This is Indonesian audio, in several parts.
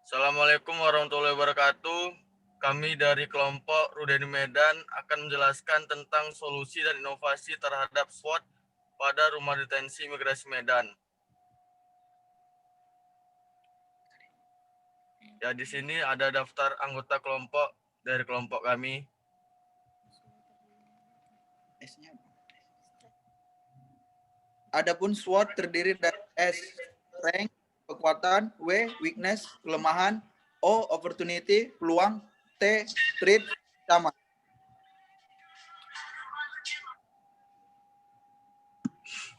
Assalamualaikum warahmatullahi wabarakatuh. Kami dari kelompok Rudeni Medan akan menjelaskan tentang solusi dan inovasi terhadap SWOT pada Rumah Detensi Imigrasi Medan. Ya, di sini ada daftar anggota kelompok dari kelompok kami. Adapun SWOT terdiri dari S, strength, kekuatan, W, weakness, kelemahan, O, opportunity, peluang, T, threat, ancaman.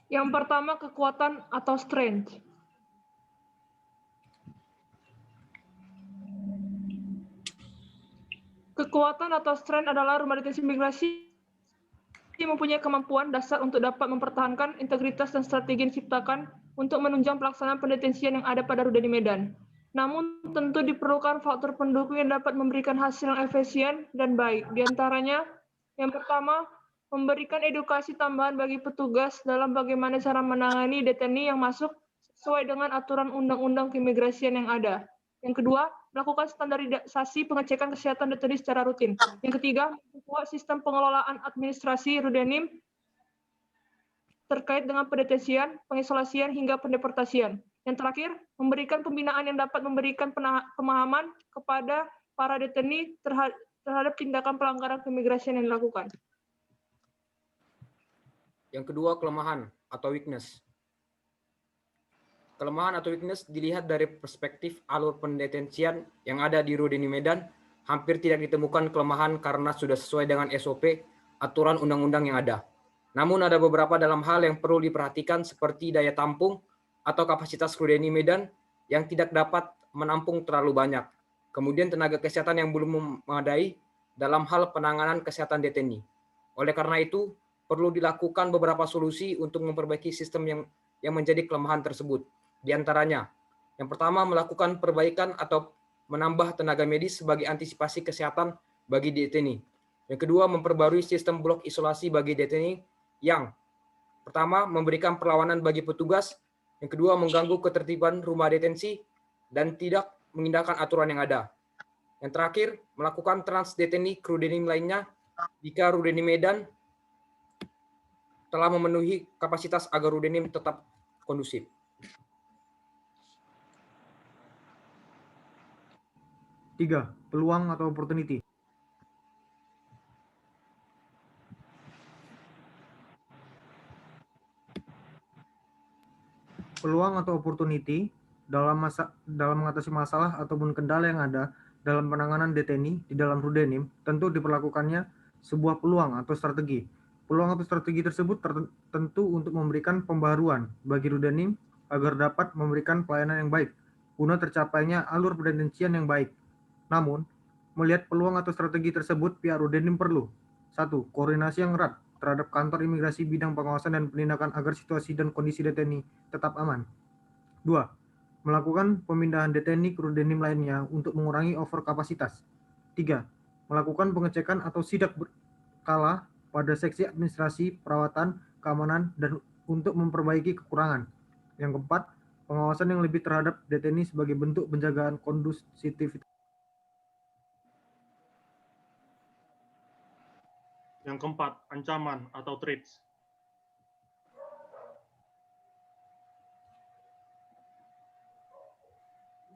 Yang pertama, kekuatan atau strength. Kekuatan atau strength adalah rumah detensi imigrasi yang mempunyai kemampuan dasar untuk dapat mempertahankan integritas dan strategi yang diciptakan untuk menunjang pelaksanaan pendetensian yang ada pada Rudeni Medan. Namun, tentu diperlukan faktor pendukung yang dapat memberikan hasil yang efisien dan baik. Di antaranya, yang pertama, memberikan edukasi tambahan bagi petugas dalam bagaimana cara menangani deteni yang masuk sesuai dengan aturan undang-undang keimigrasian yang ada. Yang kedua, melakukan standarisasi pengecekan kesehatan deteni secara rutin. Yang ketiga, membuat sistem pengelolaan administrasi Rudenim terkait dengan pendetensian, pengisolasian, hingga pendeportasian. Yang terakhir, memberikan pembinaan yang dapat memberikan pemahaman kepada para deteni terhadap tindakan pelanggaran keimigrasian yang dilakukan. Yang kedua, kelemahan atau weakness. Kelemahan atau weakness dilihat dari perspektif alur pendetensian yang ada di Rudeni Medan, hampir tidak ditemukan kelemahan karena sudah sesuai dengan SOP aturan undang-undang yang ada. Namun ada beberapa dalam hal yang perlu diperhatikan seperti daya tampung atau kapasitas Rudeni Medan yang tidak dapat menampung terlalu banyak. Kemudian tenaga kesehatan yang belum memadai dalam hal penanganan kesehatan deteni. Oleh karena itu, perlu dilakukan beberapa solusi untuk memperbaiki sistem yang menjadi kelemahan tersebut. Di antaranya, yang pertama melakukan perbaikan atau menambah tenaga medis sebagai antisipasi kesehatan bagi deteni. Yang kedua, memperbarui sistem blok isolasi bagi deteni yang pertama memberikan perlawanan bagi petugas, yang kedua mengganggu ketertiban rumah detensi dan tidak mengindahkan aturan yang ada. Yang terakhir, melakukan trans deteni ke Rudenim lainnya jika Rudeni Medan telah memenuhi kapasitas agar Rudenim tetap kondusif. Tiga, peluang atau opportunity. Peluang atau opportunity dalam mengatasi masalah ataupun kendala yang ada dalam penanganan deteni di dalam Rudenim tentu diperlakukannya sebuah peluang atau strategi. Peluang atau strategi tersebut tentu untuk memberikan pembaruan bagi Rudenim agar dapat memberikan pelayanan yang baik guna tercapainya alur pendetensian yang baik. Namun, melihat peluang atau strategi tersebut, pihak Rudenim perlu 1. Koordinasi yang erat terhadap kantor imigrasi bidang pengawasan dan penindakan agar situasi dan kondisi deteni tetap aman. 2. Melakukan pemindahan deteni ke Rudenim lainnya untuk mengurangi over kapasitas. 3. Melakukan pengecekan atau sidak berkala pada seksi administrasi, perawatan, keamanan, dan untuk memperbaiki kekurangan. Yang keempat, pengawasan yang lebih terhadap deteni sebagai bentuk penjagaan kondusivitas. Yang keempat, ancaman atau threats.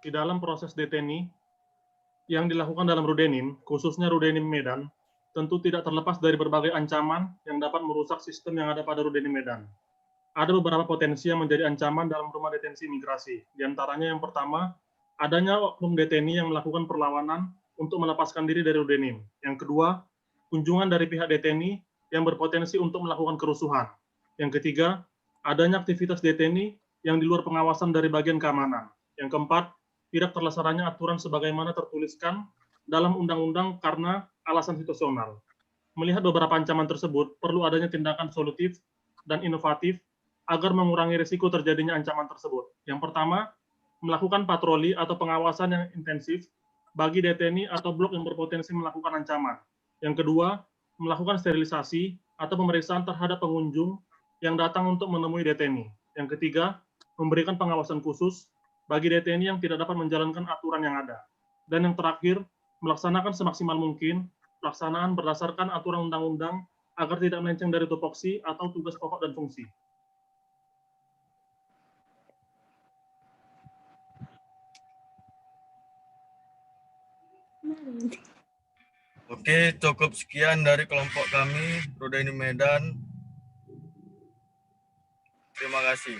Di dalam proses deteni yang dilakukan dalam Rudenim, khususnya Rudenim Medan, tentu tidak terlepas dari berbagai ancaman yang dapat merusak sistem yang ada pada Rudenim Medan. Ada beberapa potensi yang menjadi ancaman dalam rumah detensi imigrasi. Di antaranya yang pertama, adanya oknum deteni yang melakukan perlawanan untuk melepaskan diri dari Rudenim. Yang kedua, kunjungan dari pihak deteni yang berpotensi untuk melakukan kerusuhan. Yang ketiga, adanya aktivitas deteni yang di luar pengawasan dari bagian keamanan. Yang keempat, tidak terlaksananya aturan sebagaimana tertuliskan dalam undang-undang karena alasan situasional. Melihat beberapa ancaman tersebut, perlu adanya tindakan solutif dan inovatif agar mengurangi risiko terjadinya ancaman tersebut. Yang pertama, melakukan patroli atau pengawasan yang intensif bagi deteni atau blok yang berpotensi melakukan ancaman. Yang kedua, melakukan sterilisasi atau pemeriksaan terhadap pengunjung yang datang untuk menemui deteni. Yang ketiga, memberikan pengawasan khusus bagi DTNI yang tidak dapat menjalankan aturan yang ada. Dan yang terakhir, melaksanakan semaksimal mungkin pelaksanaan berdasarkan aturan undang-undang agar tidak melenceng dari tupoksi atau tugas pokok dan fungsi. Oke, cukup sekian dari kelompok kami, Rudeni Medan. Terima kasih.